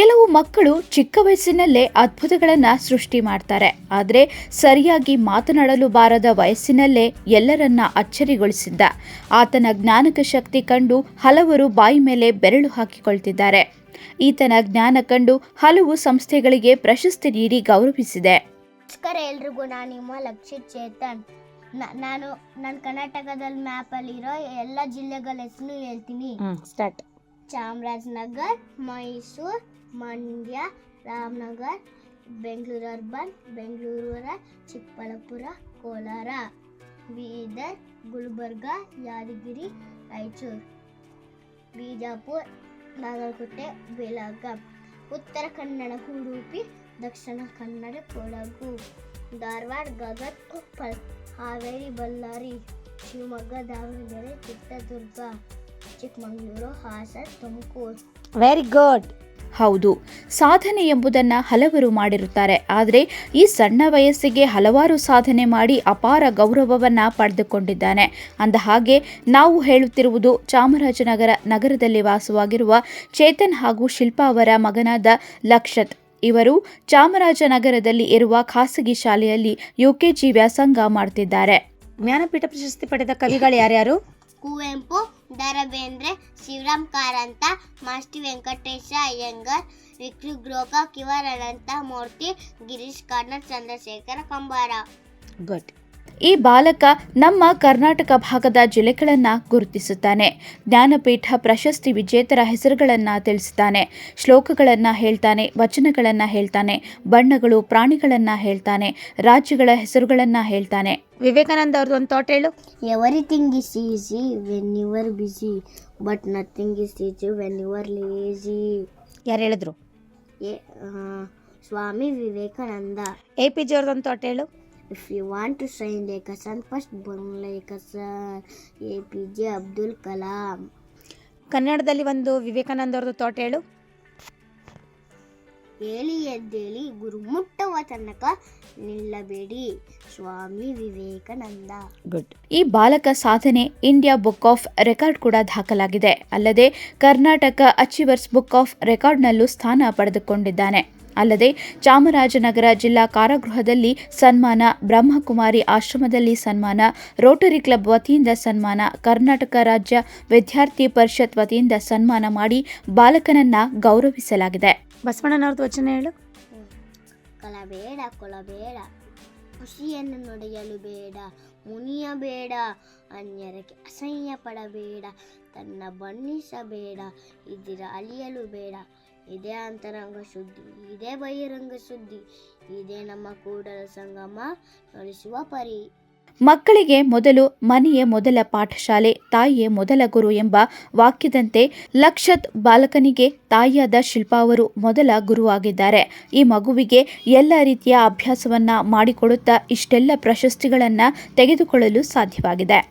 ಕೆಲವು ಮಕ್ಕಳು ಚಿಕ್ಕ ವಯಸ್ಸಿನಲ್ಲೇ ಅದ್ಭುತಗಳನ್ನು ಸೃಷ್ಟಿ ಮಾಡ್ತಾರೆ. ಆದರೆ ಸರಿಯಾಗಿ ಮಾತನಾಡಲು ಬಾರದ ವಯಸ್ಸಿನಲ್ಲೇ ಎಲ್ಲರನ್ನ ಅಚ್ಚರಿಗೊಳಿಸಿದ್ದ ಆತನ ಜ್ಞಾನಕ ಶಕ್ತಿ ಕಂಡು ಹಲವರು ಬಾಯಿ ಮೇಲೆ ಬೆರಳು ಹಾಕಿಕೊಳ್ತಿದ್ದಾರೆ. ಈತನ ಜ್ಞಾನ ಕಂಡು ಹಲವು ಸಂಸ್ಥೆಗಳಿಗೆ ಪ್ರಶಸ್ತಿ ನೀಡಿ ಗೌರವಿಸಿದೆ. ನಮಸ್ಕಾರ ಎಲ್ರಿಗೂ, ನಾನು ನಿಮ್ಮ ಲಕ್ಷಿತ್ ಚೇತನ್. ನಾನು ಕರ್ನಾಟಕದಲ್ಲಿ ಮ್ಯಾಪಲ್ಲಿರೋ ಎಲ್ಲ ಜಿಲ್ಲೆಗಳ ಹೆಸರು ಹೇಳ್ತೀನಿ. Start. Chamarajanagar, Mysuru, Mandya, Ramanagara, Bengaluru urban, Bengaluru rural, Chikkaballapur, Kolar, Bidar, Gulbarga, Yadgir, Raichur, Bijapur, Bagalkot, Belgaum, Uttara Kannada Udupi, Dakshina Kannada Kodagu, Dharwad, Gadag, Koppal, Haveri, Bellary, Shivamogga, Davanagere, Chitradurga, Chikkamagaluru, Hassan, Tumakuru. Very good. ಹೌದು, ಸಾಧನೆ ಎಂಬುದನ್ನು ಹಲವರು ಮಾಡಿರುತ್ತಾರೆ. ಆದರೆ ಈ ಸಣ್ಣ ವಯಸ್ಸಿಗೆ ಹಲವಾರು ಸಾಧನೆ ಮಾಡಿ ಅಪಾರ ಗೌರವವನ್ನು ಪಡೆದುಕೊಂಡಿದ್ದಾನೆ. ಅಂದ ಹಾಗೆ ನಾವು ಹೇಳುತ್ತಿರುವುದು ಚಾಮರಾಜನಗರ ನಗರದಲ್ಲಿ ವಾಸವಾಗಿರುವ ಚೇತನ್ ಹಾಗೂ ಶಿಲ್ಪಾ ಅವರ ಮಗನಾದ ಲಕ್ಷತ್. ಇವರು ಚಾಮರಾಜನಗರದಲ್ಲಿ ಇರುವ ಖಾಸಗಿ ಶಾಲೆಯಲ್ಲಿ UKG ವ್ಯಾಸಂಗ ಮಾಡ್ತಿದ್ದಾರೆ. ಜ್ಞಾನಪೀಠ ಪ್ರಶಸ್ತಿ ಪಡೆದ ಕವಿಗಳು ಯಾರ್ಯಾರು? ಕುವೆಂಪು, ದ ರಾ ಬೇಂದ್ರೆ, ಶಿವರಾಮ್ ಕಾರಂತ, ಮಾಸ್ತಿ ವೆಂಕಟೇಶ ಅಯ್ಯಂಗಾರ್, ವಿಕ್ರು ಗ್ರೋಕ, ಕಿವರ್ ಅನಂತ ಮೂರ್ತಿ, ಗಿರೀಶ್ ಕಾರ್ನಾಡ್, ಚಂದ್ರಶೇಖರ ಕಂಬಾರ. ಗುಡ್. ಈ ಬಾಲಕ ನಮ್ಮ ಕರ್ನಾಟಕ ಭಾಗದ ಜಿಲ್ಲೆಗಳನ್ನು ಗುರುತಿಸುತ್ತಾನೆ. ಜ್ಞಾನಪೀಠ ಪ್ರಶಸ್ತಿ ವಿಜೇತರ ಹೆಸರುಗಳನ್ನು ತಿಳಿಸುತ್ತಾನೆ. ಶ್ಲೋಕಗಳನ್ನು ಹೇಳ್ತಾನೆ, ವಚನಗಳನ್ನು ಹೇಳ್ತಾನೆ, ಬಣ್ಣಗಳು, ಪ್ರಾಣಿಗಳನ್ನು ಹೇಳ್ತಾನೆ, ರಾಜ್ಯಗಳ ಹೆಸರುಗಳನ್ನು ಹೇಳ್ತಾನೆ. ವಿವೇಕಾನಂದ ಅವ್ರದ್ದು ಒಂದು ಥಾಟ್ ಹೇಳು. Everything is easy when you are busy, but nothing is easy when you are lazy. ಯಾರು ಹೇಳಿದ್ರು? ಸ್ವಾಮಿ ವಿವೇಕಾನಂದ. APJ ಅವ್ರದ್ದು ಒಂದು ಥಾಟ್ ಹೇಳು. If you want to shine like a sun, first burn like a sun. APJ Abdul Kalam. ಕನ್ನಡದಲ್ಲಿ ಒಂದು ವಿವೇಕಾನಂದ ಅವ್ರದ್ದು thought ಹೇಳು. ಹೇಳಿ ಎದ್ದೇಳಿ ಗುರು ಮುಟ್ಟುವ ತನಕ ನಿಲ್ಲಬೇಡಿ, ಸ್ವಾಮಿ ವಿವೇಕಾನಂದ. ಗುಡ್. ಈ ಬಾಲಕ ಸಾಧನೆ ಇಂಡಿಯಾ ಬುಕ್ ಆಫ್ ರೆಕಾರ್ಡ್ ಕೂಡ ದಾಖಲಾಗಿದೆ. ಅಲ್ಲದೆ ಕರ್ನಾಟಕ ಅಚೀವರ್ಸ್ ಬುಕ್ ಆಫ್ ರೆಕಾರ್ಡ್ನಲ್ಲೂ ಸ್ಥಾನ ಪಡೆದುಕೊಂಡಿದ್ದಾನೆ. ಅಲ್ಲದೆ ಚಾಮರಾಜನಗರ ಜಿಲ್ಲಾ ಕಾರಾಗೃಹದಲ್ಲಿ ಸನ್ಮಾನ, ಬ್ರಹ್ಮಕುಮಾರಿ ಆಶ್ರಮದಲ್ಲಿ ಸನ್ಮಾನ, ರೋಟರಿ ಕ್ಲಬ್ ವತಿಯಿಂದ ಸನ್ಮಾನ, ಕರ್ನಾಟಕ ರಾಜ್ಯ ವಿದ್ಯಾರ್ಥಿ ಪರಿಷತ್ ವತಿಯಿಂದ ಸನ್ಮಾನ ಮಾಡಿ ಬಾಲಕನನ್ನ ಗೌರವಿಸಲಾಗಿದೆ. ಬಸವಣ್ಣನವ್ರದ್ದು ವಚನ ಹೇಳು. ಕಲಬೇಡ ಕೊಲಬೇಡ, ಖುಷಿಯನ್ನು ನುಡಿಯಲು ಬೇಡ, ಮುನಿಯಬೇಡ, ಅನ್ಯರಕ್ಕೆ ಅಸಹ್ಯ ಪಡಬೇಡ, ತನ್ನ ಬಣ್ಣಿಸಬೇಡ, ಇದಿರ ಅಲಿಯಲು ಬೇಡ. ಇದೇ ಅಂತರಂಗ ಶುದ್ಧಿ, ಇದೇ ಬಹಿರಂಗ ಸುದ್ದಿ, ಇದೇ ನಮ್ಮ ಕೂಡಲ ಸಂಗಮ ನಡೆಸುವ ಪರಿ. ಮಕ್ಕಳಿಗೆ ಮೊದಲು ಮನೆಯೇ ಮೊದಲ ಪಾಠಶಾಲೆ, ತಾಯಿಯೇ ಮೊದಲ ಗುರು ಎಂಬ ವಾಕ್ಯದಂತೆ ಲಕ್ಷತ್ ಬಾಲಕನಿಗೆ ತಾಯಿಯಾದ ಶಿಲ್ಪಾ ಅವರು ಮೊದಲ ಗುರುವಾಗಿದ್ದಾರೆ. ಈ ಮಗುವಿಗೆ ಎಲ್ಲ ರೀತಿಯ ಅಭ್ಯಾಸವನ್ನ ಮಾಡಿಕೊಡುತ್ತಾ ಇಷ್ಟೆಲ್ಲ ಪ್ರಶಸ್ತಿಗಳನ್ನು ತೆಗೆದುಕೊಳ್ಳಲು ಸಾಧ್ಯವಾಗಿದೆ.